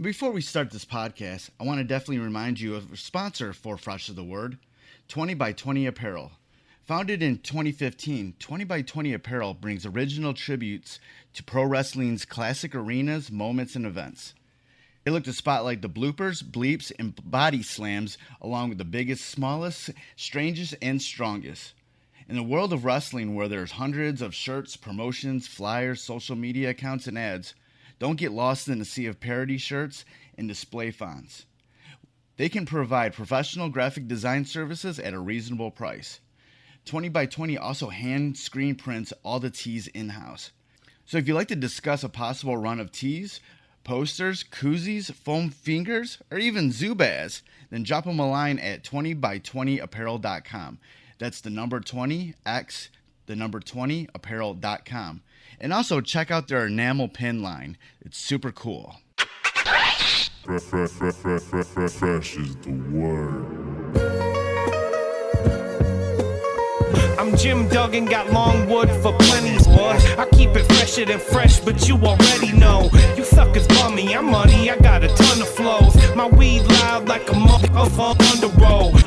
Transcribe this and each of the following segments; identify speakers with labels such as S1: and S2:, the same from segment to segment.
S1: Before we start this podcast, I want to definitely remind you of a sponsor for Froch of the Word, 20 by 20 Apparel. Founded in 2015, 20 by 20 Apparel brings original tributes to pro wrestling's classic arenas, moments, and events. They look to spotlight the bloopers, bleeps, and body slams along with the biggest, smallest, strangest, and strongest. In the world of wrestling where there's hundreds of shirts, promotions, flyers, social media accounts, and ads, don't get lost in the sea of parody shirts and display fonts. They can provide professional graphic design services at a reasonable price. 20 by 20 also hand screen prints all the tees in-house. So if you'd like to discuss a possible run of tees, posters, koozies, foam fingers, or even Zubaz, then drop them a line at 20by20apparel.com. That's the number 20x, the number 20apparel.com. And also check out their enamel pin line. It's super cool.
S2: Fresh is the word.
S3: I'm Jim Duggan, got long wood for plenty, boy. I keep it fresher than fresh, but you already know. You suckers bummy, I'm money, I got a ton of flows. My weed loud like a motherfucker on the road.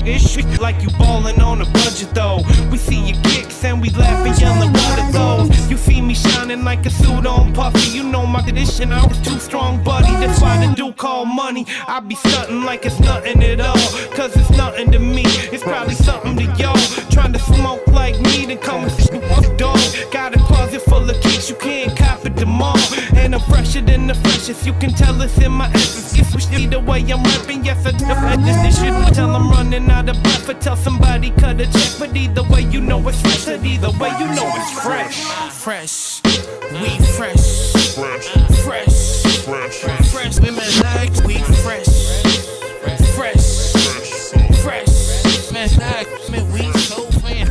S3: It's shit like you ballin' on a budget though. We see your kicks and we laugh and yellin' what are those. You see me shining like a suit on puffy. You know my condition, I was too strong, buddy. That's why the dude call money. I be stuntin' like it's nothing at all. Cause it's nothing to me, it's probably something to y'all. Trying to smoke like me, then come with the dog. Got a closet full of kicks, you can't cop it tomorrow. And I'm fresher than the freshest, you can tell it's in my essence. It's either way I'm rapping, yes I this shit until I'm running out of breath. Or tell somebody cut a check, but either way you know it's fresh. And either way you know it's fresh. Fresh, we fresh. Fresh, fresh, fresh, fresh. Women like we fresh. Fresh, fresh, man, like me, we so fresh.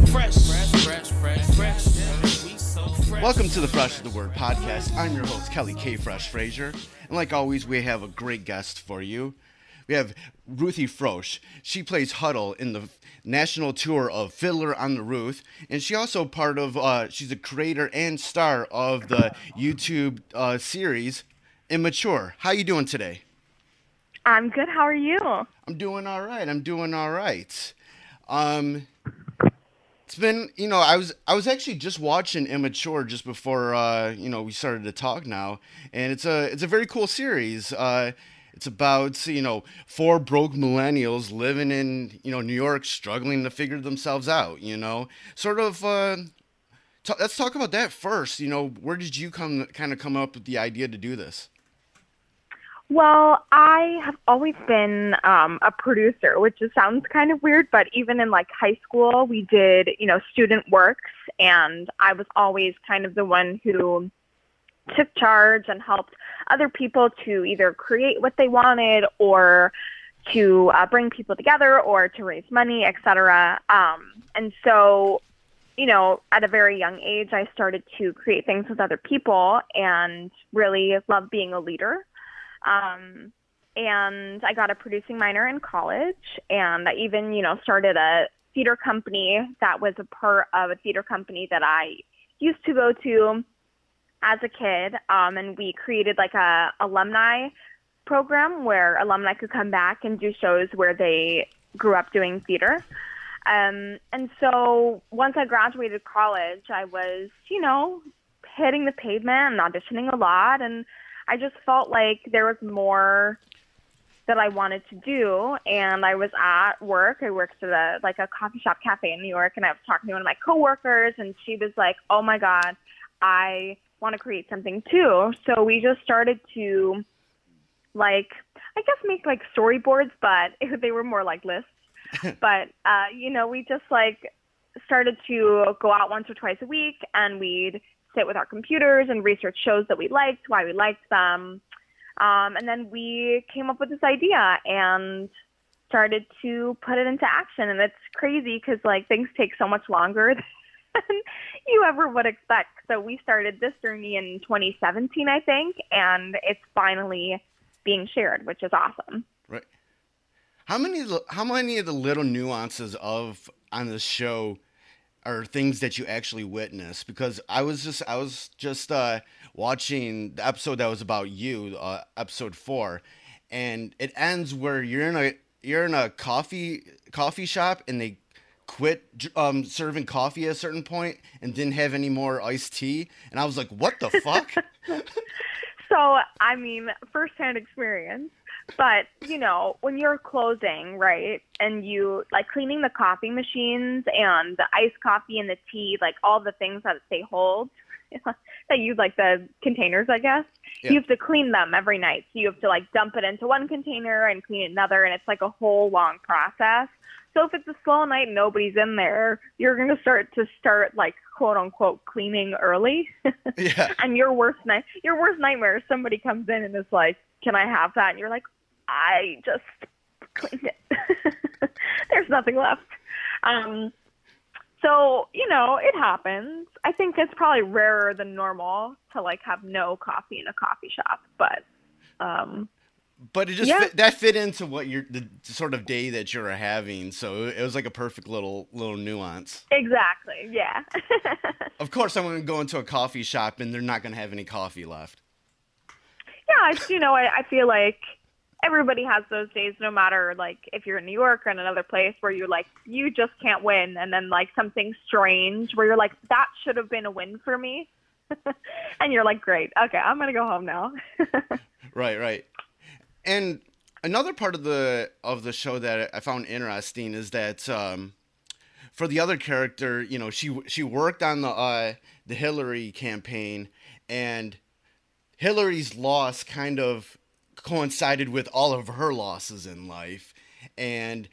S1: Welcome to the Fresh of the Word podcast. I'm your host, Kelly K. Fresh Frazier. And like always, we have a great guest for you. We have Ruthy Froch. She plays Hodel in the national tour of Fiddle on the Roof. And she also she's a creator and star of the YouTube series Immature. How you doing today?
S4: I'm good. How are you?
S1: I'm doing all right. It's been, I was actually just watching Immature just before, we started to talk now, and it's a very cool series. It's about, four broke millennials living in, New York, struggling to figure themselves out, sort of, let's talk about that first. Where did you come up with the idea to do this?
S4: Well, I have always been a producer, which just sounds kind of weird, but even in like high school, we did, student works, and I was always kind of the one who took charge and helped other people to either create what they wanted or to bring people together or to raise money, etc. And so, at a very young age, I started to create things with other people and really love being a leader. And I got a producing minor in college, and I even, started a theater company that was a part of a theater company that I used to go to as a kid. And we created like a alumni program where alumni could come back and do shows where they grew up doing theater. And so once I graduated college, I was, hitting the pavement and auditioning a lot, and I just felt like there was more that I wanted to do, and I was at work. I worked at a coffee shop cafe in New York, and I was talking to one of my coworkers, and she was like, "Oh my God, I want to create something too." So we just started to, make storyboards, but they were more like lists. But we just started to go out once or twice a week, and we'd sit with our computers and research shows that we liked, why we liked them. And then we came up with this idea and started to put it into action. And it's crazy because things take so much longer than you ever would expect. So we started this journey in 2017, I think, and it's finally being shared, which is awesome.
S1: Right. How many of the little nuances on the show are things that you actually witness? Because I was just watching the episode that was about you, episode 4, and it ends where you're in a coffee shop and they quit serving coffee at a certain point and didn't have any more iced tea, and I was like, what the fuck?
S4: So, I mean, firsthand experience. But, when you're closing, right, and you, like, cleaning the coffee machines and the iced coffee and the tea, like, all the things that they hold, that use, like, the containers, I guess,
S1: Yeah.
S4: you have to clean them every night. So you have to, like, dump it into one container and clean another, and it's, like, a whole long process. So if it's a slow night and nobody's in there, you're going to start like, quote unquote, cleaning early.
S1: Yeah.
S4: And your worst nightmare is somebody comes in and is like, can I have that? And you're like, I just cleaned it. There's nothing left. So, it happens. I think it's probably rarer than normal to like have no coffee in a coffee shop, but
S1: it just that fit into what the sort of day that you're having, so it was like a perfect little nuance.
S4: Exactly, yeah.
S1: Of course, I'm going to go into a coffee shop and they're not going to have any coffee left.
S4: Yeah, I feel like everybody has those days, no matter like if you're in New York or in another place where you're like, you just can't win, and then like something strange where you're like, that should have been a win for me. And you're like, great, okay, I'm going to go home now.
S1: Right. And another part of the show that I found interesting is that for the other character, she worked on the Hillary campaign, and Hillary's loss kind of coincided with all of her losses in life, and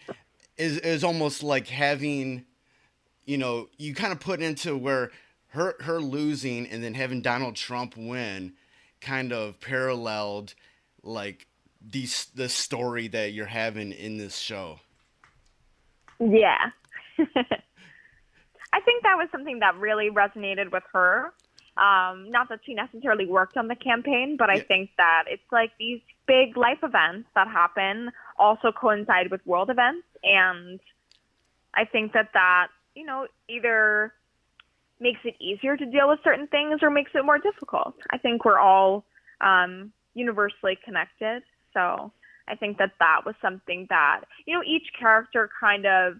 S1: is almost like having, you kind of put into where her losing and then having Donald Trump win kind of paralleled like the story that you're having in this show.
S4: Yeah. I think that was something that really resonated with her. Not that she necessarily worked on the campaign, but I think that it's like these big life events that happen also coincide with world events. And I think that either makes it easier to deal with certain things or makes it more difficult. I think we're all universally connected. So I think that was something that, each character kind of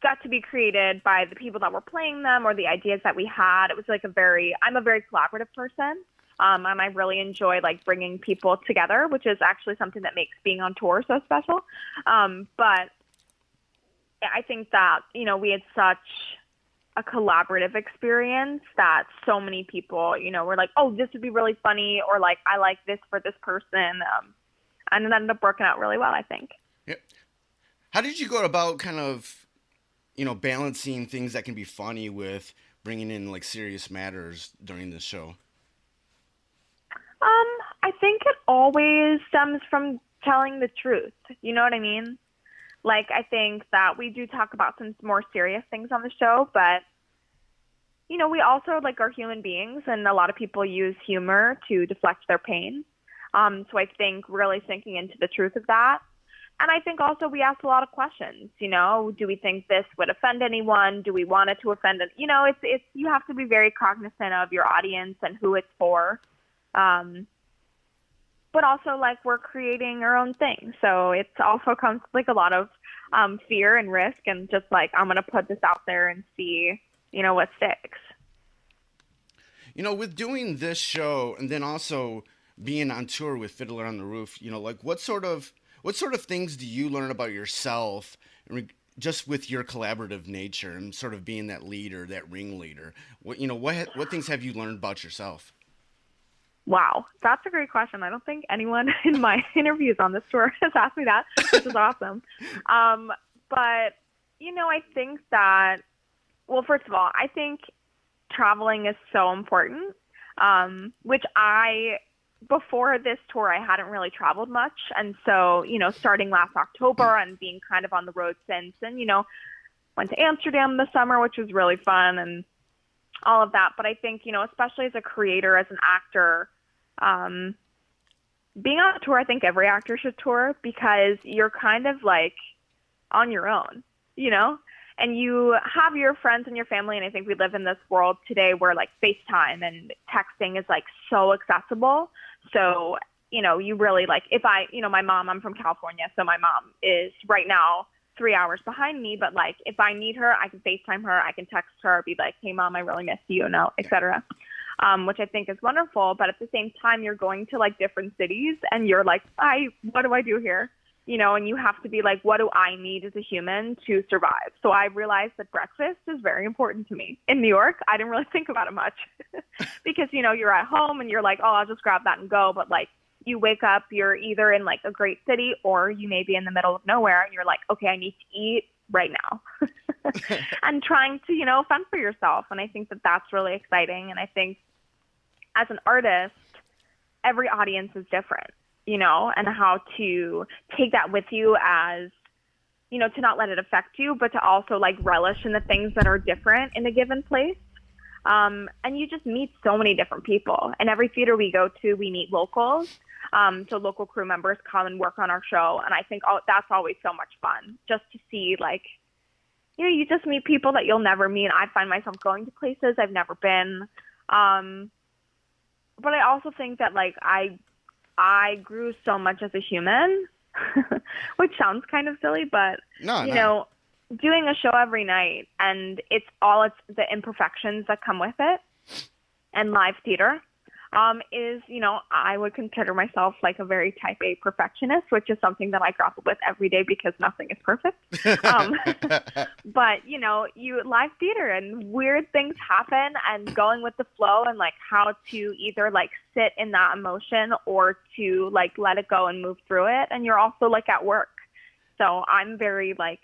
S4: got to be created by the people that were playing them or the ideas that we had. It was like I'm a very collaborative person. And I really enjoy like bringing people together, which is actually something that makes being on tour so special. But I think that, we had such a collaborative experience that so many people, were like, oh, this would be really funny, or like, I like this for this person. And it ended up working out really well, I think.
S1: Yep. How did you go about kind of, balancing things that can be funny with bringing in like serious matters during this show?
S4: I think it always stems from telling the truth. You know what I mean? Like, I think that we do talk about some more serious things on the show, but, we also, like, are human beings, and a lot of people use humor to deflect their pain. So I think really sinking into the truth of that. And I think also we ask a lot of questions, do we think this would offend anyone? Do we want it to offend it? It's you have to be very cognizant of your audience and who it's for. But also, like, we're creating our own thing. So it also comes with, like, a lot of fear and risk, and just, like, I'm going to put this out there and see, what sticks.
S1: With doing this show and then also being on tour with Fiddler on the Roof, like, what sort of things do you learn about yourself just with your collaborative nature and sort of being that leader, that ringleader? What things have you learned about yourself?
S4: Wow, that's a great question. I don't think anyone in my interviews on this tour has asked me that, which is awesome. But, I think that, well, first of all, I think traveling is so important, which before this tour, I hadn't really traveled much. And so, starting last October and being kind of on the road since, and, went to Amsterdam this summer, which was really fun, and all of that. But I think, especially as a creator, as an actor, being on a tour, I think every actor should tour, because you're kind of like on your own, and you have your friends and your family. And I think we live in this world today where like FaceTime and texting is like so accessible. So, you know, you really like, if my mom, I'm from California, so my mom is right now 3 hours behind me, but like if I need her, I can FaceTime her, I can text her, be like, hey mom, I really miss you, etc. Which I think is wonderful. But at the same time, you're going to like different cities and you're like, what do I do here? You know, and you have to be like, what do I need as a human to survive? So I realized that breakfast is very important to me. In New York, I didn't really think about it much because, you know, you're at home and you're like, oh, I'll just grab that and go. But like, you wake up, you're either in like a great city or you may be in the middle of nowhere and you're like, okay, I need to eat right now. And trying to, you know, fend for yourself. And I think that that's really exciting. And I think as an artist, every audience is different, you know, and how to take that with you as, you know, to not let it affect you, but to also like relish in the things that are different in a given place. And you just meet so many different people. And every theater we go to, we meet locals. So local crew members come and work on our show. And I think that's always so much fun just to see, like, you know, you just meet people that you'll never meet. I find myself going to places I've never been. But I also think that, like, I grew so much as a human, which sounds kind of silly, but, you know, doing a show every night and it's the imperfections that come with it and live theater is, you know, I would consider myself like a very type A perfectionist, which is something that I grapple with every day because nothing is perfect. But, you know, live theater and weird things happen and going with the flow and like how to either like sit in that emotion or to like let it go and move through it. And you're also like at work. So I'm very like,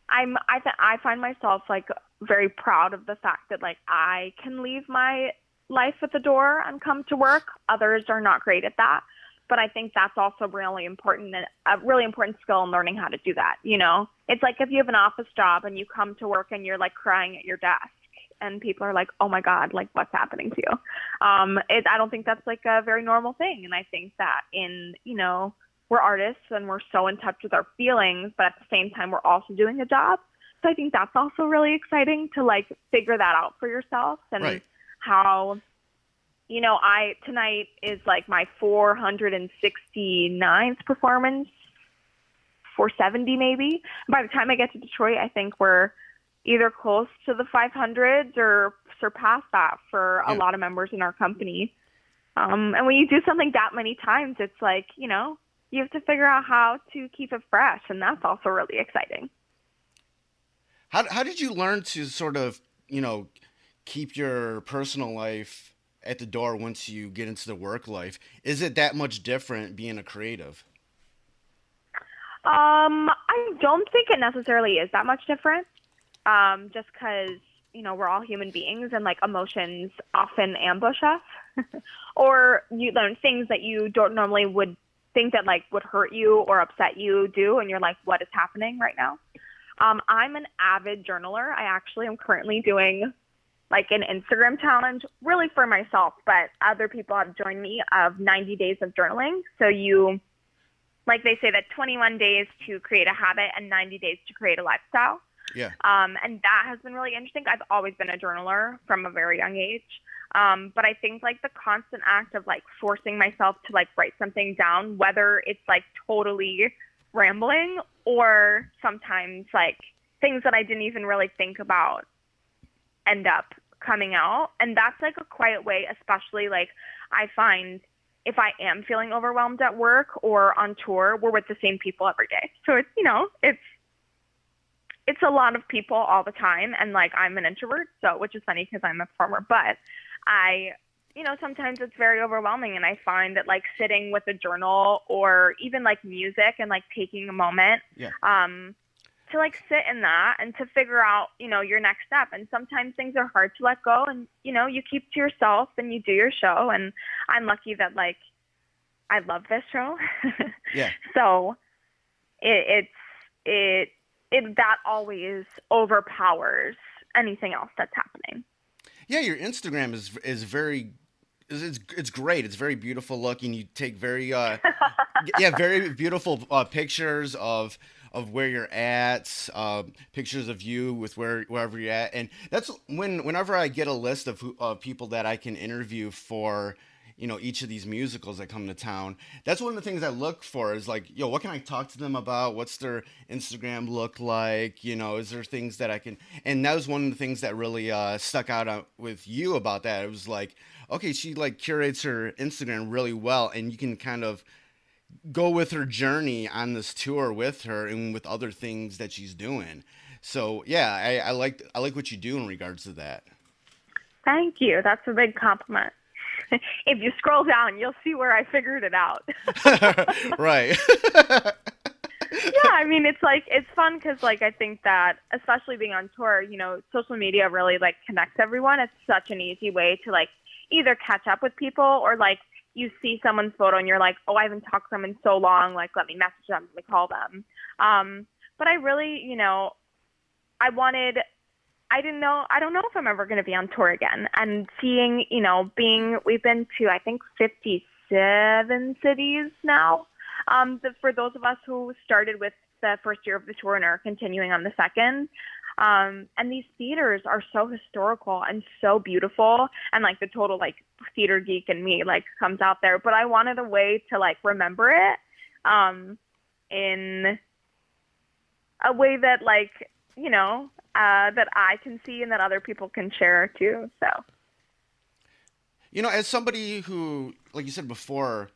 S4: I find myself like very proud of the fact that like I can leave my life at the door and come to work. Others are not great at that, but I think that's also really important and a really important skill in learning how to do that. You know, it's like if you have an office job and you come to work and you're like crying at your desk and people are like, oh my God, like what's happening to you? I don't think that's like a very normal thing. And I think that you know, we're artists and we're so in touch with our feelings, but at the same time, we're also doing a job. So I think that's also really exciting to like figure that out for yourself and how, you know, tonight is like my 469th performance, 470 maybe. And by the time I get to Detroit, I think we're either close to the 500s or surpass that for a lot of members in our company. And when you do something that many times, it's like, you know, you have to figure out how to keep it fresh, and that's also really exciting.
S1: How did you learn to sort of, you know, keep your personal life at the door once you get into the work life? Is it that much different being a creative?
S4: I don't think it necessarily is that much different. Just because, you know, we're all human beings and like emotions often ambush us or you learn things that you don't normally would think that like would hurt you or upset you do. And you're like, what is happening right now? I'm an avid journaler. I actually am currently doing like an Instagram challenge really for myself, but other people have joined me of 90 days of journaling. So you, like they say that 21 days to create a habit and 90 days to create a lifestyle.
S1: Yeah.
S4: And that has been really interesting. I've always been a journaler from a very young age. But I think like the constant act of like forcing myself to like write something down, whether it's like totally rambling or sometimes like things that I didn't even really think about end up coming out. And that's like a quiet way, especially like I find if I am feeling overwhelmed at work or on tour, we're with the same people every day. So it's, you know, it's a lot of people all the time. And like, I'm an introvert, so, which is funny because I'm a performer, but you know, sometimes it's very overwhelming. And I find that like sitting with a journal or even like music and like taking a moment, to like sit in that and to figure out, you know, your next step. And sometimes things are hard to let go and, you know, you keep to yourself and you do your show. And I'm lucky that like, I love this show.
S1: Yeah.
S4: So that always overpowers anything else that's happening.
S1: Yeah, your Instagram is very, it's great. It's very beautiful looking. You take very, very beautiful pictures of of where you're at, pictures of you with wherever you're at, and that's whenever I get a list of people that I can interview for, each of these musicals that come to town. That's one of the things I look for is like, yo, what can I talk to them about? What's their Instagram look like? Is there things that I can? And that was one of the things that really stuck out with you about that. It was like, okay, she like curates her Instagram really well, and you can kind of go with her journey on this tour with her and with other things that she's doing. So yeah, I like what you do in regards to that.
S4: Thank you. That's a big compliment. If you scroll down, you'll see where I figured it out.
S1: Right.
S4: Yeah, I mean, it's fun because like I think that especially being on tour, social media really like connects everyone. It's such an easy way to like either catch up with people or like you see someone's photo and you're like, oh, I haven't talked to them in so long. Like, let me message them, let me call them. But I really, I don't know if I'm ever going to be on tour again. And seeing, we've been to, I think, 57 cities now. For those of us who started with the first year of the tour and are continuing on the second. And these theaters are so historical and so beautiful, and like the total like theater geek in me like comes out there. But I wanted a way to like remember it, in a way that like that I can see and that other people can share too. So,
S1: as somebody who, like you said before,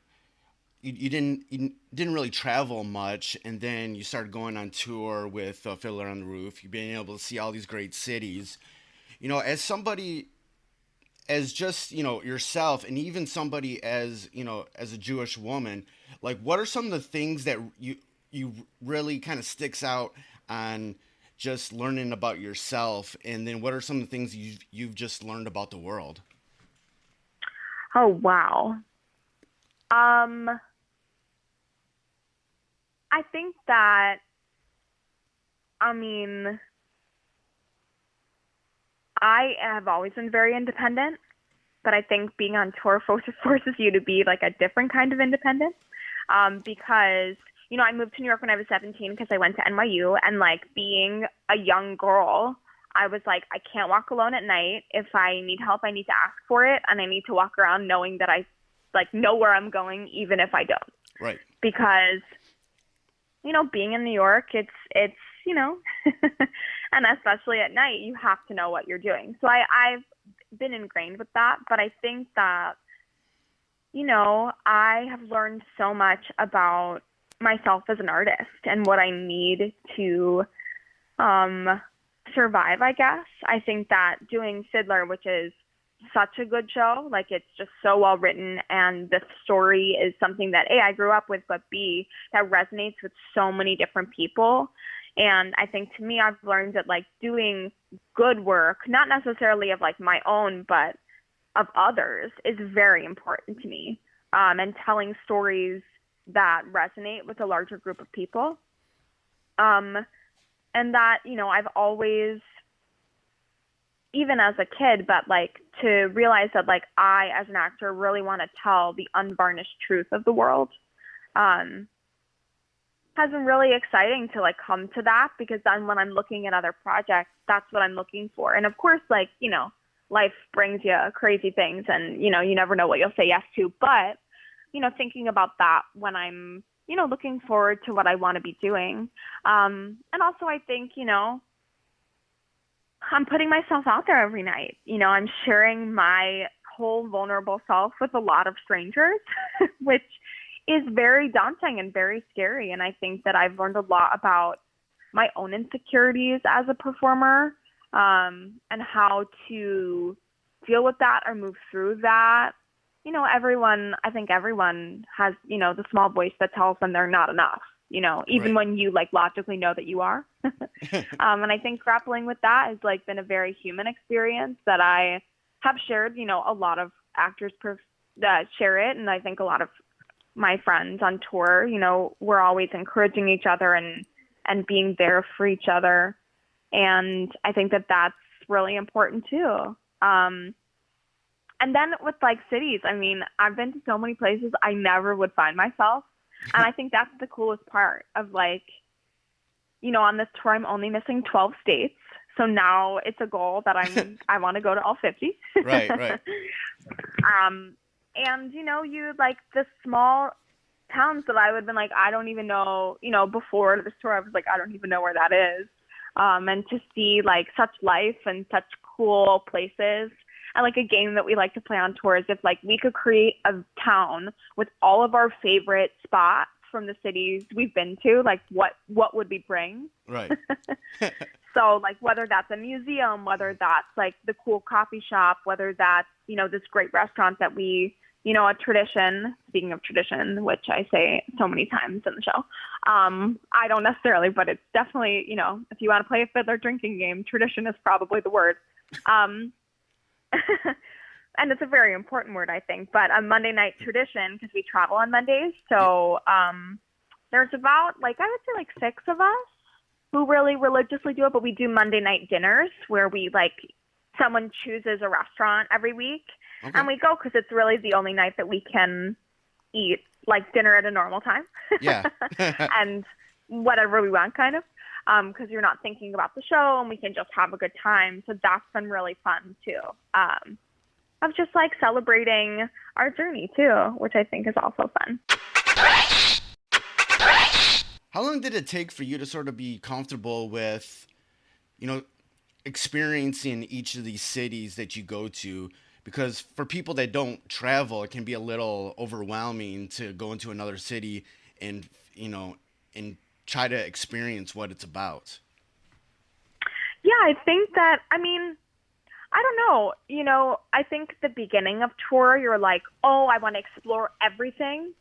S1: you didn't really travel much, and then you started going on tour with Fiddler on the Roof. You've been able to see all these great cities. As somebody, as just yourself, and even somebody as as a Jewish woman, like what are some of the things that you really kind of sticks out on just learning about yourself, and then what are some of the things you've just learned about the world?
S4: Oh wow. I think that, I have always been very independent, but I think being on tour forces you to be like a different kind of independent. Because, I moved to New York when I was 17 because I went to NYU, and like being a young girl, I was like, I can't walk alone at night. If I need help, I need to ask for it, and I need to walk around knowing that I like know where I'm going, even if I don't. Right. Because being in New York, it's and especially at night, you have to know what you're doing. So I've been ingrained with that, but I think that, I have learned so much about myself as an artist and what I need to survive, I guess. I think that doing Fiddler, which is such a good show, like it's just so well written, and the story is something that A, I grew up with, but B, that resonates with so many different people. And I think to me, I've learned that like doing good work, not necessarily of like my own, but of others, is very important to me. And telling stories that resonate with a larger group of people. And that, I've always, even as a kid, but like to realize that like I, as an actor, really want to tell the unvarnished truth of the world, has been really exciting to like come to that, because then when I'm looking at other projects, that's what I'm looking for. And of course, like, life brings you crazy things, and, you never know what you'll say yes to, but, thinking about that when I'm, looking forward to what I want to be doing. And also I think, I'm putting myself out there every night. I'm sharing my whole vulnerable self with a lot of strangers, which is very daunting and very scary. And I think that I've learned a lot about my own insecurities as a performer, and how to deal with that or move through that. I think everyone has, the small voice that tells them they're not enough, even when you like logically know that you are. And I think grappling with that has like been a very human experience that I have shared. A lot of actors share it. And I think a lot of my friends on tour, we're always encouraging each other and being there for each other. And I think that that's really important too. And then with like cities, I've been to so many places I never would find myself. And I think that's the coolest part of like, on this tour, I'm only missing 12 states. So now it's a goal that I want to go to all 50.
S1: Right.
S4: And, you like the small towns that I would have been like, I don't even know, before this tour, I was like, I don't even know where that is. And to see like such life and such cool places. And like a game that we like to play on tours, if like we could create a town with all of our favorite spots from the cities we've been to, like what would we bring?
S1: Right.
S4: So like whether that's a museum, whether that's like the cool coffee shop, whether that's, this great restaurant that we, a tradition, speaking of tradition, which I say so many times in the show. I don't necessarily, but it's definitely, if you want to play a Fiddler drinking game, tradition is probably the word. And it's a very important word, I think, but a Monday night tradition, because we travel on Mondays. So there's about I would say 6 of us who really religiously do it, but we do Monday night dinners where we someone chooses a restaurant every week. Okay. And we go because it's really the only night that we can eat dinner at a normal time. Yeah. And whatever we want, kind of, because you're not thinking about the show and we can just have a good time. So that's been really fun too. Of just celebrating our journey too, which I think is also fun.
S1: How long did it take for you to sort of be comfortable with, experiencing each of these cities that you go to? Because for people that don't travel, it can be a little overwhelming to go into another city and, and try to experience what it's about.
S4: Yeah, I think that, I don't know. I think the beginning of tour, you're like, oh, I want to explore everything.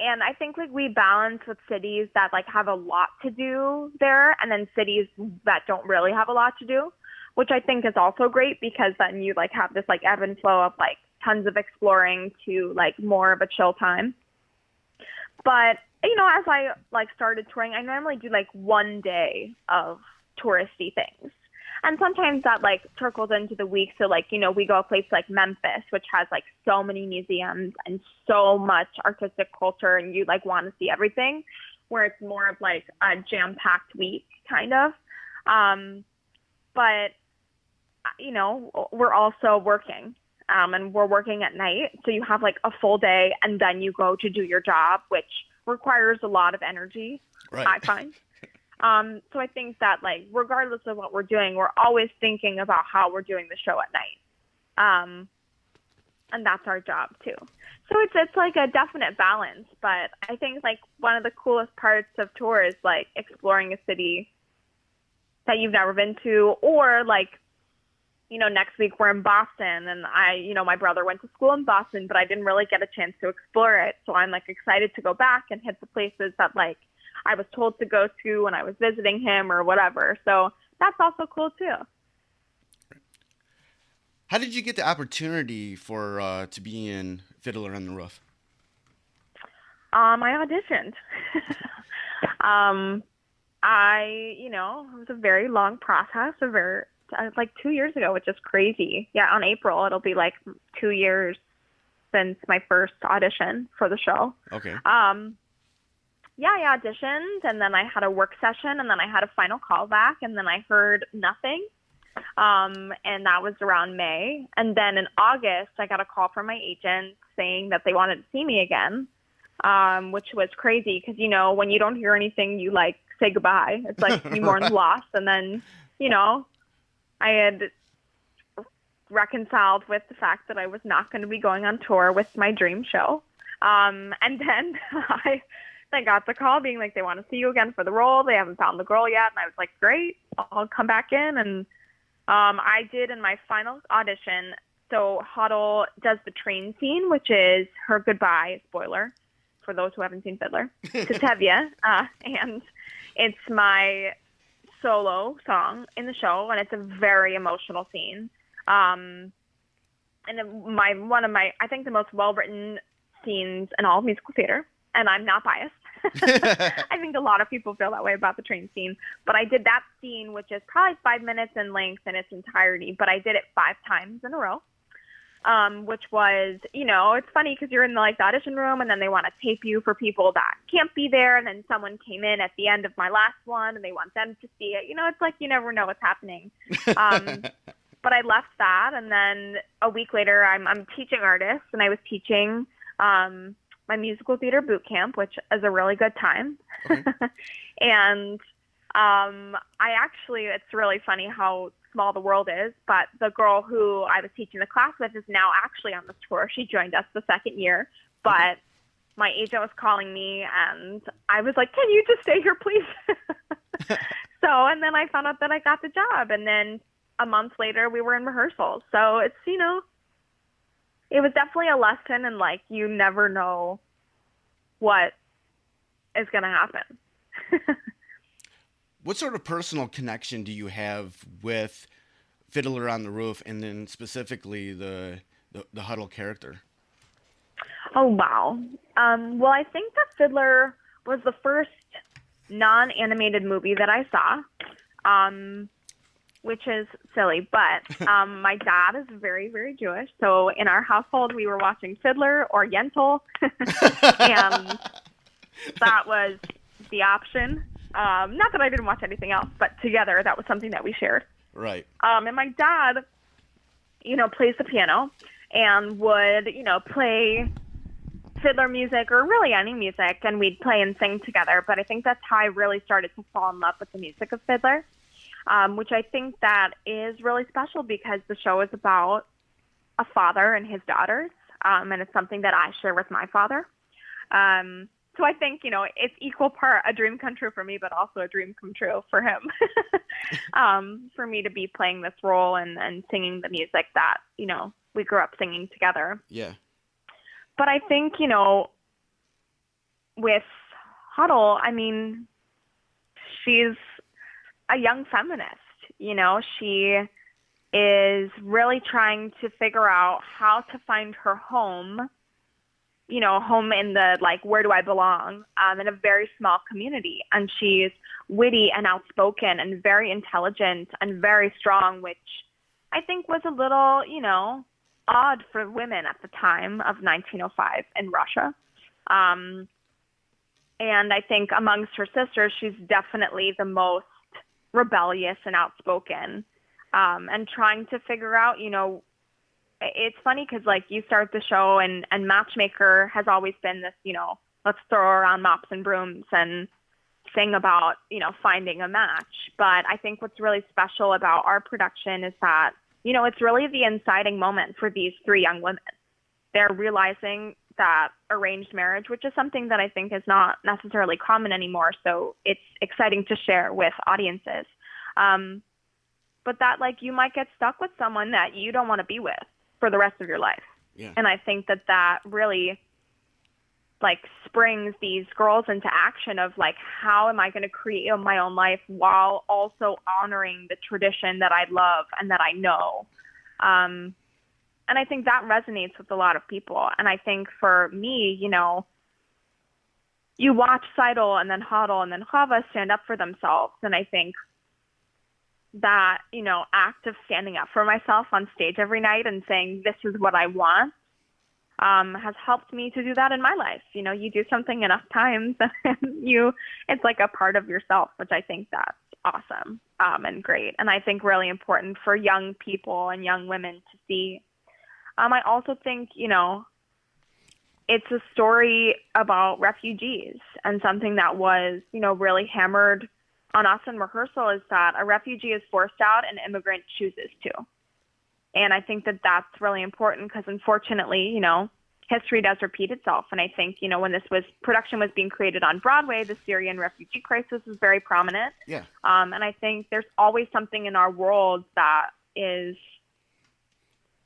S4: And I think we balance with cities that have a lot to do there, and then cities that don't really have a lot to do, which I think is also great because then you have this ebb and flow of tons of exploring to more of a chill time. But as I started touring, I normally do 1 day of touristy things. And sometimes that trickles into the week. So we go a place like Memphis, which has so many museums and so much artistic culture, and you want to see everything, where it's more of a jam-packed week kind of. But we're also working, and we're working at night. So you have a full day and then you go to do your job, which requires a lot of energy, right. I find. So I think that regardless of what we're doing, we're always thinking about how we're doing the show at night. And that's our job too. So it's a definite balance, but I think one of the coolest parts of tour is exploring a city that you've never been to, or next week we're in Boston, and my brother went to school in Boston, but I didn't really get a chance to explore it. So I'm excited to go back and hit the places that I was told to go to when I was visiting him or whatever. So that's also cool too.
S1: How did you get the opportunity for to be in Fiddler on the Roof?
S4: I auditioned. It was a very long process, 2 years ago, which is crazy. Yeah, on April, it'll be 2 years since my first audition for the show. Okay. Yeah, I auditioned, and then I had a work session, and then I had a final callback, and then I heard nothing. And that was around May. And then in August, I got a call from my agent saying that they wanted to see me again, which was crazy because, when you don't hear anything, you say goodbye. It's you mourn the loss. And then, I had reconciled with the fact that I was not going to be going on tour with my dream show. And then I got the call being they want to see you again for the role. They haven't found the girl yet. And I was great, I'll come back in. And I did in my final audition. So Hodel does the train scene, which is her goodbye, spoiler, for those who haven't seen Fiddler, to Tevye. And it's my solo song in the show, and it's a very emotional scene. And I think the most well-written scenes in all of musical theater, and I'm not biased. I think a lot of people feel that way about the train scene, but I did that scene, which is probably 5 minutes in length in its entirety, but I did it 5 times in a row. which was, it's funny because you're in the audition room and then they want to tape you for people that can't be there. And then someone came in at the end of my last one and they want them to see it. It's like you never know what's happening. But I left that, and then a week later, I'm teaching artists, and I was teaching my musical theater boot camp, which is a really good time. Okay. And it's really funny how small the world is, but the girl who I was teaching the class with is now actually on this tour. She joined us the second year, but my agent was calling me, and I was like, can you just stay here, please? And then I found out that I got the job, and then a month later we were in rehearsals. So it's, it was definitely a lesson, and you never know what is going to happen.
S1: What sort of personal connection do you have with Fiddler on the Roof, and then specifically the Hodel character?
S4: Oh, wow. Well, I think that Fiddler was the first non-animated movie that I saw, which is silly, but my dad is very, very Jewish. So in our household, we were watching Fiddler or Yentl, and that was the option. Not that I didn't watch anything else, but together that was something that we shared.
S1: Right.
S4: And my dad, plays the piano and would, play Fiddler music or really any music, and we'd play and sing together. But I think that's how I really started to fall in love with the music of Fiddler, which I think that is really special because the show is about a father and his daughters, and it's something that I share with my father. So I think, it's equal part a dream come true for me, but also a dream come true for him. For me to be playing this role and singing the music that, we grew up singing together.
S1: Yeah.
S4: But I think, with Hodel, she's a young feminist. She is really trying to figure out how to find her home, home in the, where do I belong, in a very small community. And she's witty and outspoken and very intelligent and very strong, which I think was a little, odd for women at the time of 1905 in Russia. And I think amongst her sisters, she's definitely the most rebellious and outspoken, and trying to figure out, it's funny because you start the show and Matchmaker has always been this, let's throw around mops and brooms and sing about, finding a match. But I think what's really special about our production is that, it's really the inciting moment for these three young women. They're realizing that arranged marriage, which is something that I think is not necessarily common anymore. So it's exciting to share with audiences. But that you might get stuck with someone that you don't want to be with for the rest of your life.
S1: Yeah. And
S4: I think that really springs these girls into action of how am I going to create my own life while also honoring the tradition that I love and that I know. And I think that resonates with a lot of people. And I think for me, you watch Fiddle and then Hodel and then Chava stand up for themselves. And I think that, act of standing up for myself on stage every night and saying, this is what I want, has helped me to do that in my life. You do something enough times and it's like a part of yourself, which I think that's awesome, and great. And I think really important for young people and young women to see. I also think, it's a story about refugees, and something that was, really hammered on us in rehearsal is that a refugee is forced out, an immigrant chooses to. And I think that that's really important because unfortunately, history does repeat itself. And I think, when production was being created on Broadway, the Syrian refugee crisis was very prominent.
S1: Yeah.
S4: And I think there's always something in our world that is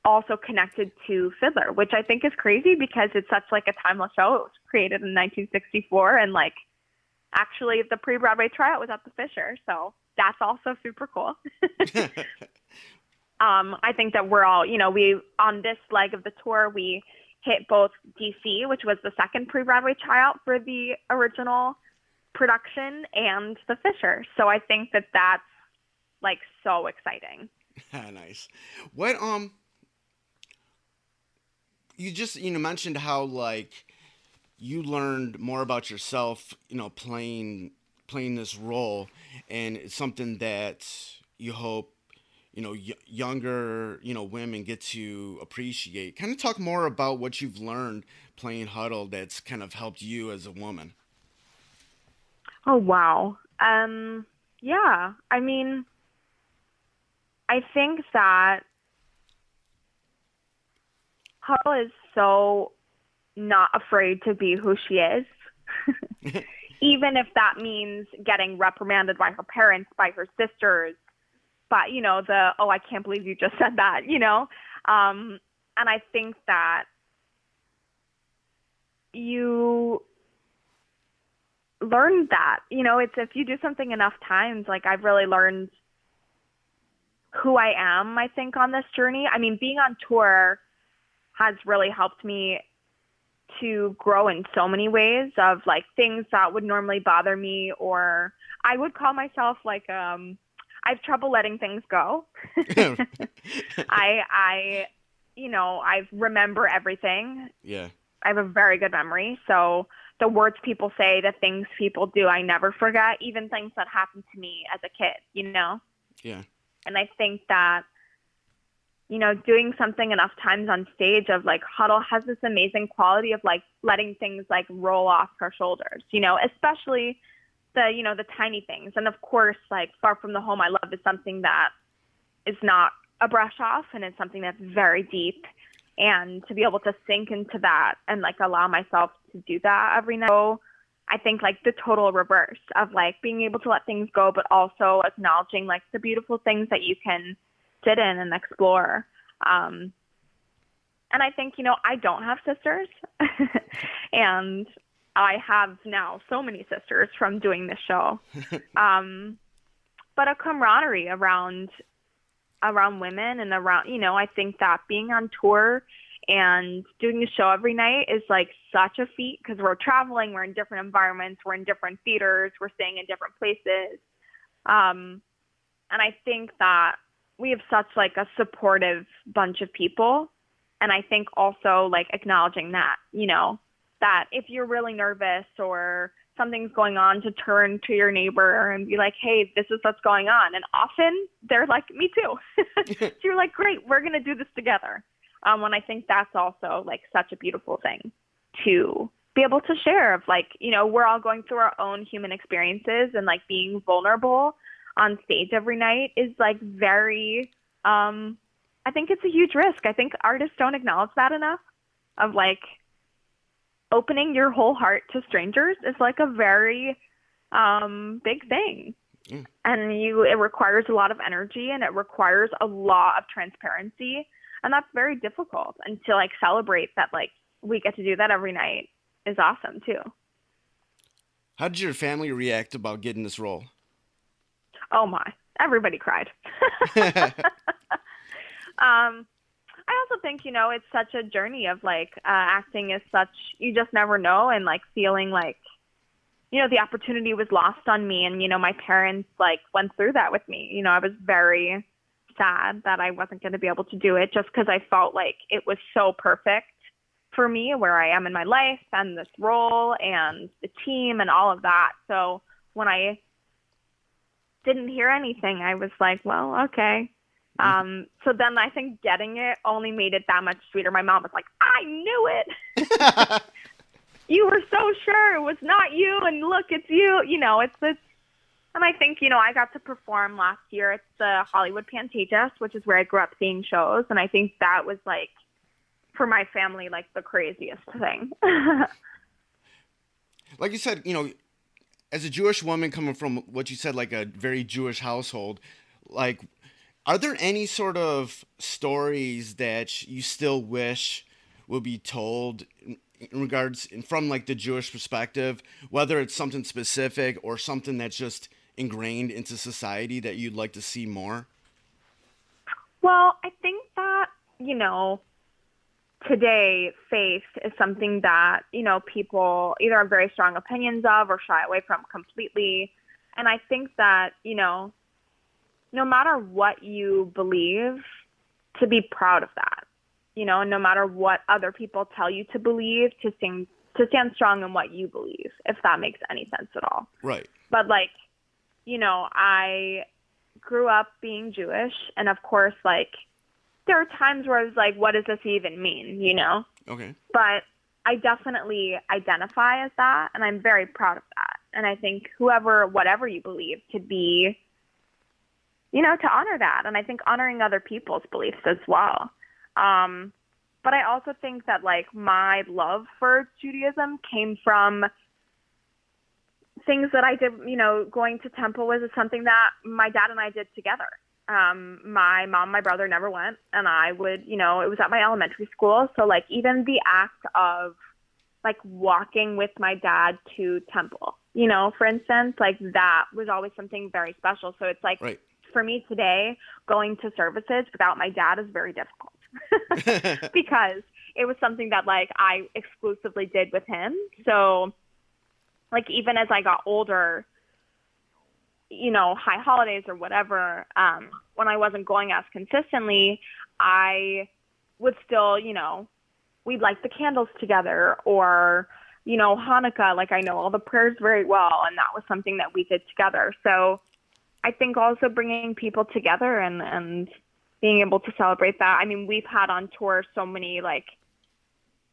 S4: also connected to Fiddler, which I think is crazy because it's such a timeless show. It was created in 1964, and actually the pre-Broadway tryout was at the Fisher. So that's also super cool. I think that we're all, we, on this leg of the tour, we hit both DC, which was the second pre-Broadway tryout for the original production, and the Fisher. So I think that that's so exciting.
S1: Nice. What, you just mentioned how like you learned more about yourself, playing this role, and it's something that you hope younger women get to appreciate. Kind of talk more about what you've learned playing Huddle that's kind of helped you as a woman.
S4: Oh, wow. Yeah. I mean, I think that Hodel is so not afraid to be who she is, even if that means getting reprimanded by her parents, by her sisters, but oh, I can't believe you just said that, and I think that you learn that, it's if you do something enough times, like I've really learned who I am, I think, on this journey. I mean, being on tour has really helped me to grow in so many ways of like things that would normally bother me, or I would call myself like, I have trouble letting things go. I remember everything.
S1: Yeah.
S4: I have a very good memory. So the words people say, the things people do, I never forget, even things that happened to me as a kid,
S1: Yeah.
S4: And I think that, doing something enough times on stage of like Huddle has this amazing quality of like letting things like roll off her shoulders, especially the tiny things. And of course, like Far From the Home I Love is something that is not a brush off, and it's something that's very deep. And to be able to sink into that and like allow myself to do that every night. So I think like the total reverse of like being able to let things go, but also acknowledging like the beautiful things that you can sit in and explore. And I think, I don't have sisters and I have now so many sisters from doing this show. But a camaraderie around women and around, I think that being on tour and doing the show every night is like such a feat because we're traveling, we're in different environments, we're in different theaters, we're staying in different places. And I think that we have such like a supportive bunch of people. And I think also like acknowledging that, that if you're really nervous or something's going on, to turn to your neighbor and be like, hey, this is what's going on. And often they're like, me too. So you're like, great, we're going to do this together. And I think that's also like such a beautiful thing to be able to share of like, we're all going through our own human experiences, and like being vulnerable on stage every night is like very, I think it's a huge risk. I think artists don't acknowledge that enough, of like opening your whole heart to strangers is like a very big thing. Mm. And it requires a lot of energy, and it requires a lot of transparency. And that's very difficult. And to like celebrate that, like we get to do that every night is awesome too.
S1: How did your family react about getting this role?
S4: Oh my, everybody cried. I also think, it's such a journey of like acting is such, you just never know. And like feeling like, the opportunity was lost on me. And, my parents like went through that with me. I was very sad that I wasn't going to be able to do it just because I felt like it was so perfect for me where I am in my life and this role and the team and all of that. So when I didn't hear anything, I was like, well, okay. So then I think getting it only made it that much sweeter. My mom was like, I knew it. You were so sure it was not you. And look, it's you, it's, and I think, I got to perform last year at the Hollywood Pantages, which is where I grew up seeing shows. And I think that was like, for my family, like the craziest thing.
S1: Like you said, as a Jewish woman coming from what you said, like a very Jewish household, like, are there any sort of stories that you still wish would be told in regards from like the Jewish perspective, whether it's something specific or something that's just ingrained into society that you'd like to see more?
S4: Well, I think that, today faith is something that, people either have very strong opinions of or shy away from completely. And I think that, no matter what you believe, to be proud of that. no matter what other people tell you to believe, to stand strong in what you believe, if that makes any sense at all.
S5: Right.
S4: But like, I grew up being Jewish, and of course, like, there are times where I was like, what does this even mean,
S5: Okay.
S4: But I definitely identify as that, and I'm very proud of that. And I think whatever you believe, to be, to honor that. And I think honoring other people's beliefs as well. But I also think that, like, my love for Judaism came from things that I did, going to temple was something that my dad and I did together. My mom, my brother never went, and I would, it was at my elementary school. So, like, even the act of, like, walking with my dad to temple, for instance, like, that was always something very special. So it's like,
S5: right.
S4: For me today, going to services without my dad is very difficult because it was something that, like, I exclusively did with him. So, like, even as I got older, high holidays or whatever, when I wasn't going as consistently, I would still, we'd light the candles together, or, Hanukkah, like, I know all the prayers very well, and that was something that we did together. So I think also bringing people together and being able to celebrate that. I mean, we've had on tour so many, like,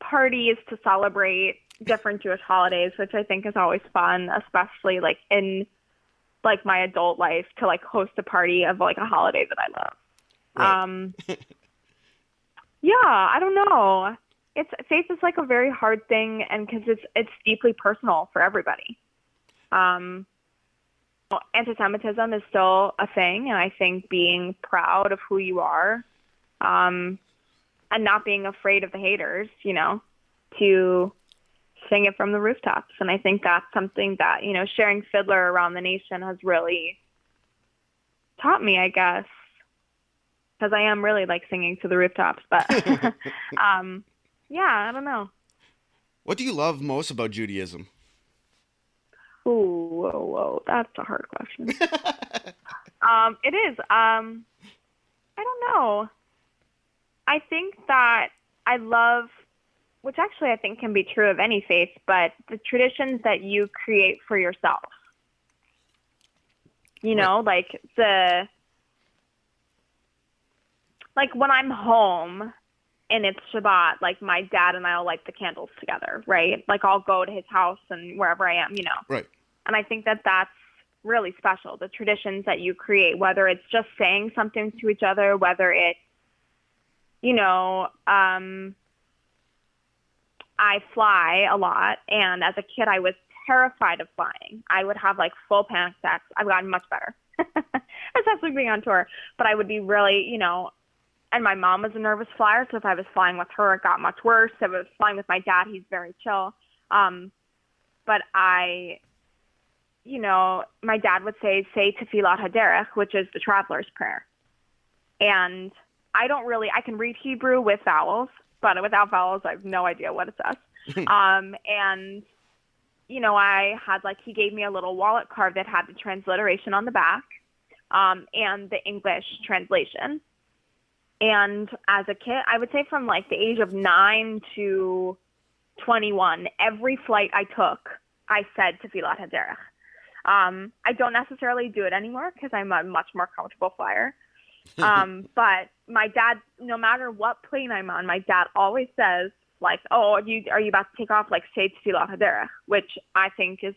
S4: parties to celebrate different Jewish holidays, which I think is always fun, especially, like, in, like, my adult life, to, like, host a party of, like, a holiday that I love.
S5: Right.
S4: Yeah, I don't know. Faith is, like, a very hard thing, and because it's deeply personal for everybody. Anti-Semitism is still a thing, and I think being proud of who you are, and not being afraid of the haters, to sing it from the rooftops. And I think that's something that, sharing Fiddler around the nation has really taught me, I guess, because I am really, like, singing to the rooftops. But yeah, I don't know.
S5: What do you love most about Judaism?
S4: Ooh, whoa, that's a hard question. It is. I don't know. I think that I love, which actually I think can be true of any faith, but the traditions that you create for yourself. Like like when I'm home and it's Shabbat, like, my dad and I will light the candles together, right? Like, I'll go to his house and wherever I am,
S5: Right.
S4: And I think that that's really special, the traditions that you create, whether it's just saying something to each other, whether it's, I fly a lot, and as a kid, I was terrified of flying. I would have, like, full panic attacks. I've gotten much better, especially being on tour, but I would be really, and my mom was a nervous flyer, so if I was flying with her, it got much worse. If I was flying with my dad, he's very chill. But my dad would say Tefillat HaDerech, which is the traveler's prayer. And I can read Hebrew with vowels, but without vowels, I have no idea what it says. And, I had, like, he gave me a little wallet card that had the transliteration on the back, and the English translation. And as a kid, I would say from, like, the age of 9 to 21, every flight I took, I said Tefillat HaDerech. I don't necessarily do it anymore because I'm a much more comfortable flyer. But my dad, no matter what plane I'm on, my dad always says, like, oh, are you about to take off? Like, say Tefillat HaDerech, which I think is,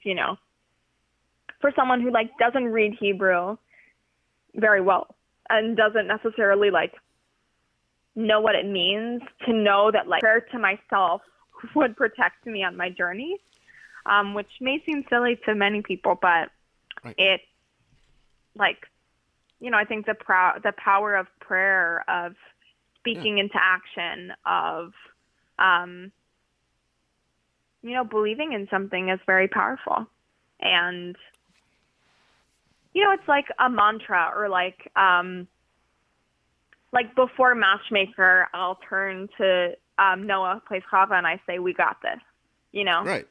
S4: for someone who, like, doesn't read Hebrew very well and doesn't necessarily, like, know what it means, to know that, like, prayer to myself would protect me on my journey, which may seem silly to many people, but
S5: right.
S4: It, like, I think the power of prayer, of speaking into action, of, believing in something is very powerful. And, it's like a mantra, or like before Matchmaker, I'll turn to Noah plays Chava and I say, we got this,
S5: Right.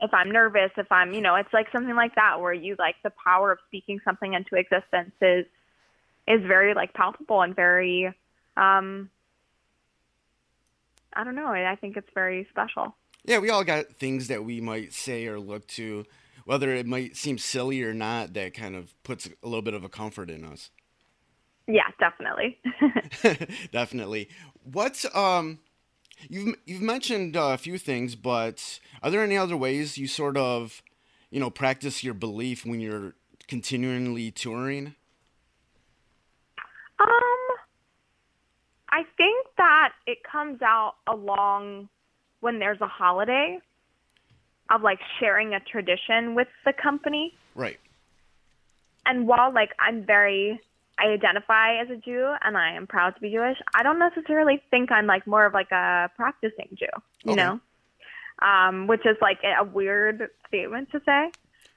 S4: If I'm nervous, if I'm, it's like something like that, where you, like, the power of speaking something into existence is very, like, palpable and very, I don't know. I think it's very special.
S5: Yeah, we all got things that we might say or look to, whether it might seem silly or not, that kind of puts a little bit of a comfort in us.
S4: Yeah, definitely.
S5: Definitely. What's you've mentioned a few things, but are there any other ways you sort of, practice your belief when you're continually touring?
S4: Um, I think that it comes out along when there's a holiday of like sharing a tradition with the company.
S5: Right.
S4: And while like I identify as a Jew and I am proud to be Jewish, I don't necessarily think I'm like more of like a practicing Jew, you know, which is like a weird statement to say.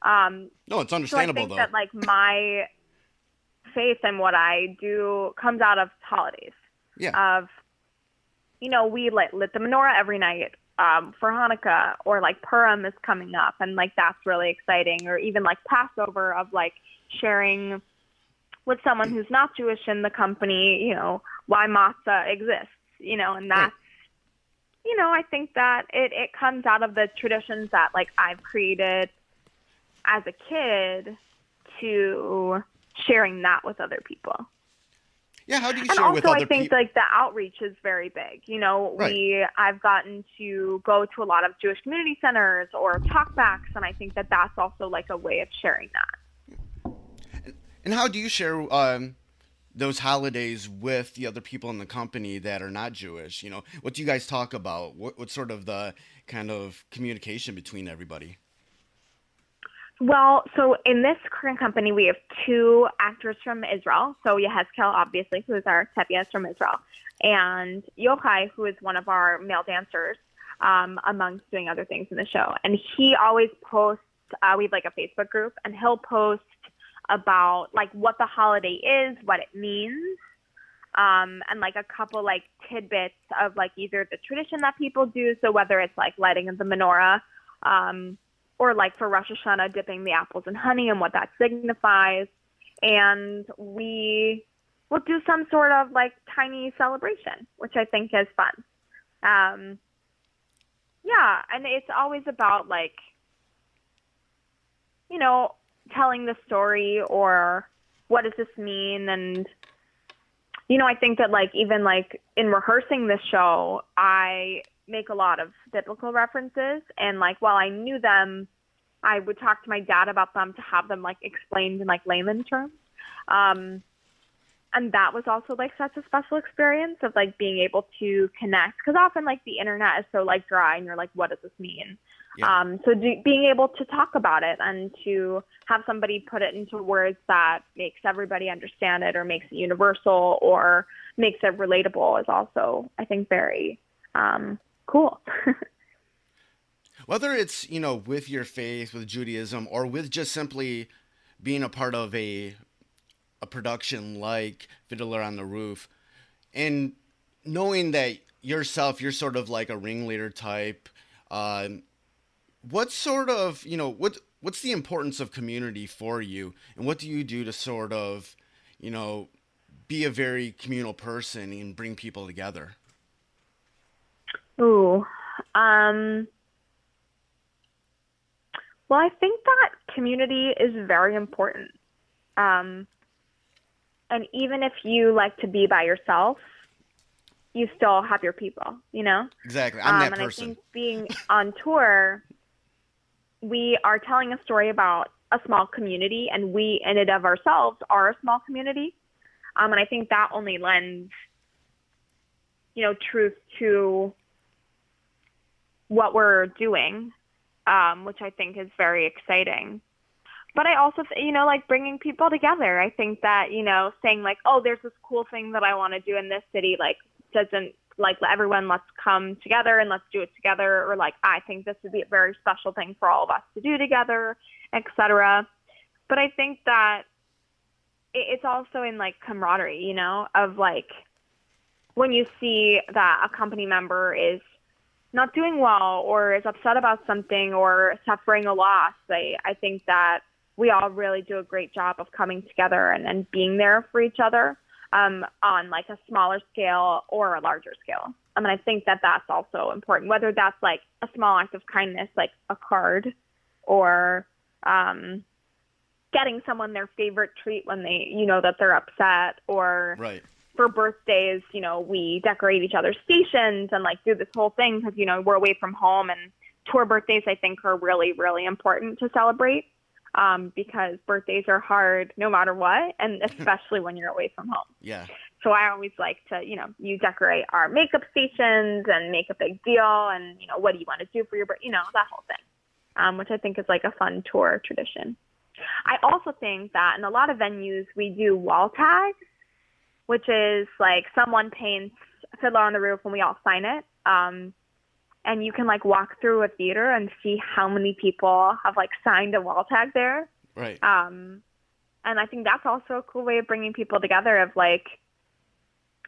S5: No, it's understandable
S4: so I think
S5: though.
S4: that like my faith and what I do comes out of holidays.
S5: Yeah.
S4: Of, we lit the menorah every night for Hanukkah, or like Purim is coming up, and like that's really exciting. Or even like Passover, of like sharing with someone who's not Jewish in the company, why matzah exists, and that's, I think that it comes out of the traditions that like I've created as a kid to sharing that with other people.
S5: Yeah, how do you
S4: and
S5: share
S4: also,
S5: with other
S4: I think
S5: people?
S4: like the outreach is very big.
S5: Right.
S4: I've gotten to go to a lot of Jewish community centers or talkbacks, and I think that that's also like a way of sharing that.
S5: And how do you share those holidays with the other people in the company that are not Jewish? What do you guys talk about? What's sort of the kind of communication between everybody?
S4: Well, so in this current company, we have two actors from Israel. So Yehezkel, obviously, who is our Tevye, is from Israel, and Yochai, who is one of our male dancers, amongst doing other things in the show. And he always posts, we have like a Facebook group, and he'll post about like what the holiday is, what it means, and like a couple like tidbits of like either the tradition that people do. So whether it's like lighting of the menorah, or like for Rosh Hashanah, dipping the apples in honey and what that signifies. And we will do some sort of like tiny celebration, which I think is fun. Yeah, and it's always about like, telling the story, or what does this mean? And, I think that like even like in rehearsing this show, I make a lot of biblical references, and like while I knew them, I would talk to my dad about them to have them like explained in like layman terms. And that was also like such a special experience of like being able to connect, because often like the internet is so like dry and you're like, what does this mean?
S5: Yeah.
S4: Being able to talk about it and to have somebody put it into words that makes everybody understand it, or makes it universal, or makes it relatable, is also, I think, very cool.
S5: Whether it's, with your faith, with Judaism, or with just simply being a part of a production like Fiddler on the Roof, and knowing that you're sort of like a ringleader type, what sort of, what's the importance of community for you, and what do you do to sort of, be a very communal person and bring people together?
S4: Ooh. Well, I think that community is very important. And even if you like to be by yourself, you still have your people,
S5: Exactly. I'm that
S4: and
S5: person.
S4: I think being on tour, we are telling a story about a small community, and we in and of ourselves are a small community. And I think that only lends, truth to what we're doing, which I think is very exciting. But I also, like bringing people together. I think that, saying like, oh, there's this cool thing that I want to do in this city, like doesn't like everyone, let's come together and let's do it together. Or like, I think this would be a very special thing for all of us to do together, etc. But I think that it's also in like camaraderie, of like when you see that a company member is not doing well, or is upset about something, or suffering a loss. I think that we all really do a great job of coming together and being there for each other, on like a smaller scale or a larger scale. I mean, I think that that's also important, whether that's like a small act of kindness, like a card, or getting someone their favorite treat when they, that they're upset, or
S5: Right.
S4: for birthdays, we decorate each other's stations and like do this whole thing because, we're away from home, and tour birthdays, I think, are really, really important to celebrate because birthdays are hard no matter what, and especially when you're away from home.
S5: Yeah.
S4: So I always like to, you decorate our makeup stations and make a big deal, and, what do you want to do for your birthday, that whole thing, which I think is like a fun tour tradition. I also think that in a lot of venues we do wall tags, which is like someone paints Fiddler on the Roof and we all sign it. And you can like walk through a theater and see how many people have like signed a wall tag there.
S5: Right.
S4: And I think that's also a cool way of bringing people together of like,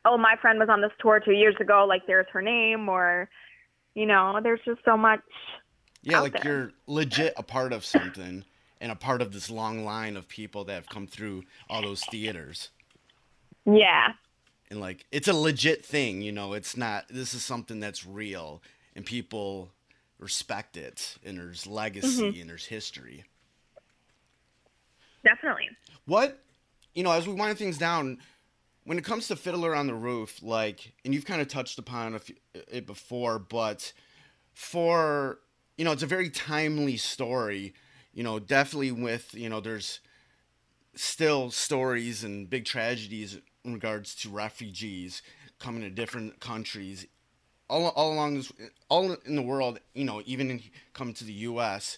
S4: oh, my friend was on this tour 2 years ago, like there's her name, or, there's just so much.
S5: Yeah,
S4: out
S5: like
S4: there.
S5: you're legit a part of something and a part of this long line of people that have come through all those theaters.
S4: Yeah.
S5: And like, it's a legit thing, it's not, this is something that's real and people respect it, and there's legacy and there's history.
S4: Definitely.
S5: What, as we wind things down, when it comes to Fiddler on the Roof, like, and you've kind of touched upon it before, but for, it's a very timely story, definitely with, there's still stories and big tragedies in regards to refugees coming to different countries, all along this, all in the world, even coming to the U.S.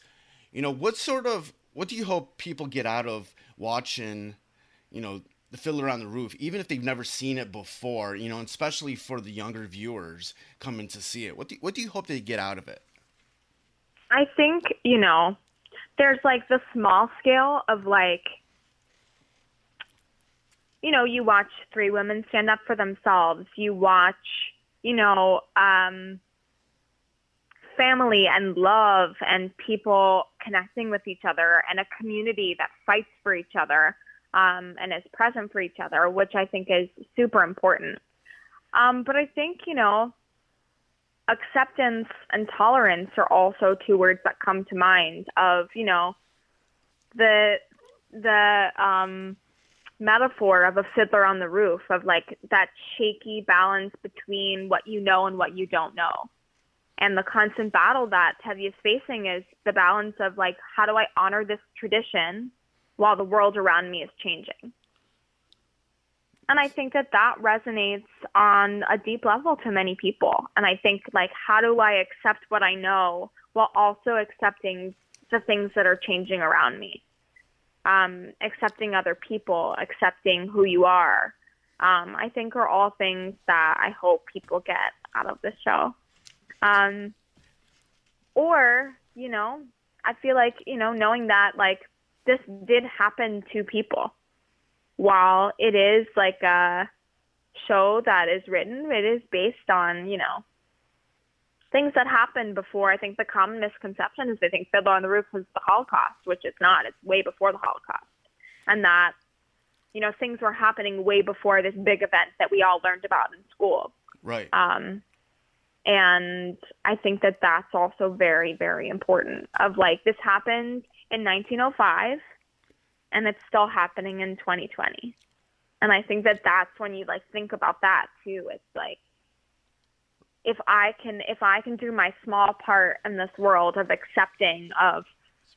S5: What do you hope people get out of watching, the Fiddler on the Roof, even if they've never seen it before, and especially for the younger viewers coming to see it? What do you hope they get out of it?
S4: I think, there's like the small scale of like, you watch three women stand up for themselves. You watch, family and love and people connecting with each other, and a community that fights for each other and is present for each other, which I think is super important. But I think, acceptance and tolerance are also two words that come to mind of, the metaphor of a fiddler on the roof, of like that shaky balance between what you know and what you don't know. And the constant battle that Teddy is facing is the balance of like, how do I honor this tradition while the world around me is changing? And I think that resonates on a deep level to many people. And I think like, how do I accept what I know while also accepting the things that are changing around me? Accepting other people, accepting who you are, I think are all things that I hope people get out of the show. Or, I feel like, knowing that like this did happen to people, while it is like a show that is written, it is based on, things that happened before. I think the common misconception is they think Fiddler on the Roof was the Holocaust, which it's not. It's way before the Holocaust. And that, things were happening way before this big event that we all learned about in school.
S5: Right.
S4: And I think that that's also very, very important, of like, this happened in 1905 and it's still happening in 2020. And I think that that's when you like think about that too. It's like, if I can do my small part in this world of accepting, of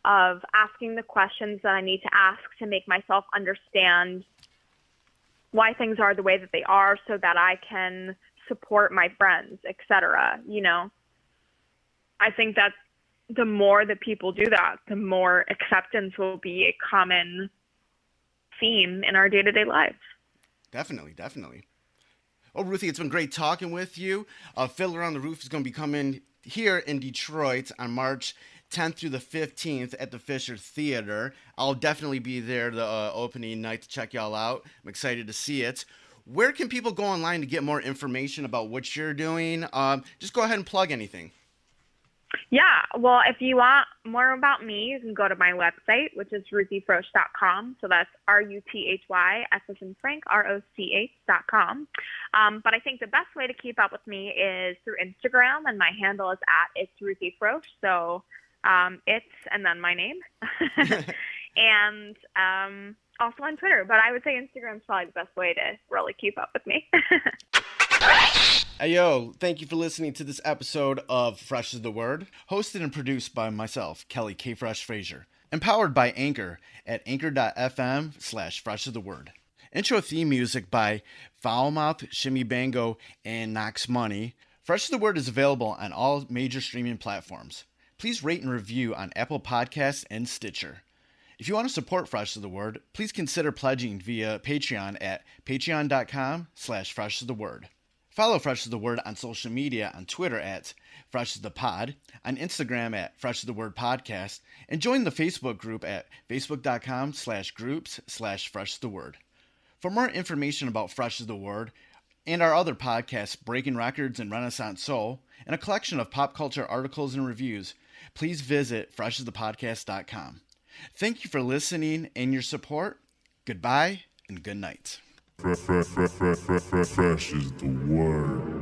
S4: asking the questions that I need to ask to make myself understand why things are the way that they are, so that I can support my friends, etc. I think that the more that people do that, the more acceptance will be a common theme in our day-to-day lives.
S5: Definitely. Oh, Ruthy, it's been great talking with you. Fiddler on the Roof is going to be coming here in Detroit on March 10th through the 15th at the Fisher Theater. I'll definitely be there the opening night to check y'all out. I'm excited to see it. Where can people go online to get more information about what you're doing? Just go ahead and plug anything.
S4: Yeah, well, if you want more about me, you can go to my website, which is ruthyfroch.com. So that's RUTHY, S as in Frank, ROCH.com. But I think the best way to keep up with me is through Instagram, and my handle is at It's Ruthy Froch. So it's, and then my name. And also on Twitter. But I would say Instagram is probably the best way to really keep up with me.
S5: Hey, yo, thank you for listening to this episode of Fresh is the Word, hosted and produced by myself, Kelly K. Fresh Frazier, empowered by Anchor at anchor.fm/Fresh is the Word. Intro theme music by Foulmouth, Shimmy Bango, and Knox Money. Fresh is the Word is available on all major streaming platforms. Please rate and review on Apple Podcasts and Stitcher. If you want to support Fresh is the Word, please consider pledging via Patreon at patreon.com/Fresh is the Word. Follow Fresh is the Word on social media on Twitter at Fresh is the Pod, on Instagram at Fresh is the Word Podcast, and join the Facebook group at facebook.com/groups/Fresh is the Word. For more information about Fresh is the Word and our other podcasts, Breaking Records and Renaissance Soul, and a collection of pop culture articles and reviews, please visit freshesthepodcast.com. Thank you for listening and your support. Goodbye and good night.
S2: Fresh is the word.